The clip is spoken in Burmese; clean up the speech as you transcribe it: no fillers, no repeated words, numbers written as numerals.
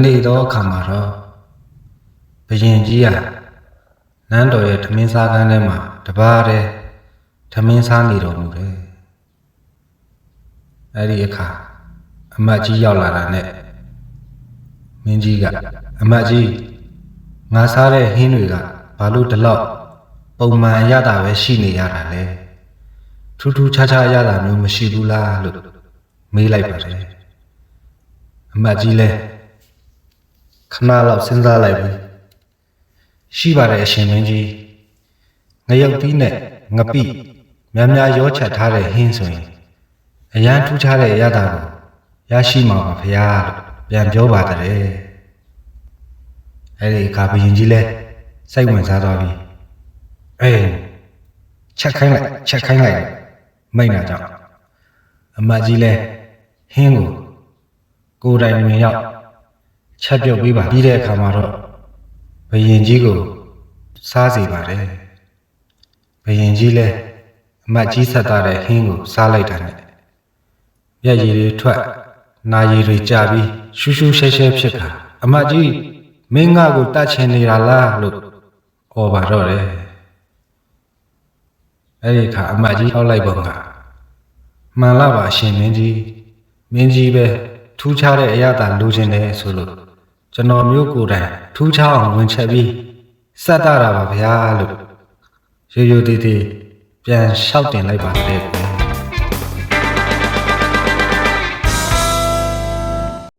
နေ့တော့အခါမှာတော့ဘယင်ကြီးကနန်းတော်ရဲ့ထမင်းစားခန်းထဲမှာတပါးတည်းထမင်းစားနေတော်မူတယ်အဲ့ဒီအခါအမတ်ကြီးရောက်လာတာနဲ့မင်းကြီးကအမတ်ကြီးငါစားတဲ့ဟင်းတွေကဘာလို့ဒီလောက်ပုံမှန်ရတာပဲရှိနေရတာလဲထူးထူးခြားခြားရတာမျိုးမရှိဘူးလားလို့မေးလိုက်ပါတယ်အမတ်ကြီးလဲခဏလောက်စဉ်းစားလိုက်ပြီရှိပါတယ်အရှင်မင်းကြီးငရုတ်သီးနဲ့ငပိများများရောချက်ထားတဲ့ဟင်းဆိုရင်အရန်ထူးခြားတဲ့အရာကိုရရှိမှာပါဗျာလို့ပြန်ပြောပါတယ်အဲ့ဒီအခါဘယင်ကြီးလဲစိတ်ဝင်စားသွားပြီအေးချက်ခိုင်းလိုက်မိတ်နာကြောင့်အမတ်ကြီးလဲဟင်းကိုယ်တိုင်ဝင်ရောက်ချက်ပြုတ်ပေးပါပြီးတဲ့အခါမှာတော့ဘယင်ကြီးကိုစားစီပါတယ်ဘယင်ကြီးလဲအမတ်ကြီးဆက်သားတဲ့ဟင်းကိုစားလိုက်တာနဲ့မျက်ရည်တွေထွက်နာရည်တွေကျပြီးရှူးရှူးရှဲရှဲဖြစ်တာအမတ်ကြီးမင်းငါ့ကိုတတ်ချင်နေတာလားလို့ဩပါတော့တယ်အဲ့ဒီအခါအမတ်ကြီးထောက်လိုက်ပုံကမှန်လားပါအရှင်မင်းကြီးပဲထူးခြားတဲ့အရာသာလိုချင်တယ်ဆိုလို့ကျွန်တော်မျိုးကိုယ်တိုင်ထူးခြားအောင်ဝင်ချက်ပြီးစက်တာပါဗျာလို့ရိုးရိုးသေးသေးပြန်လျှောက်တင်လိုက်ပါတယ်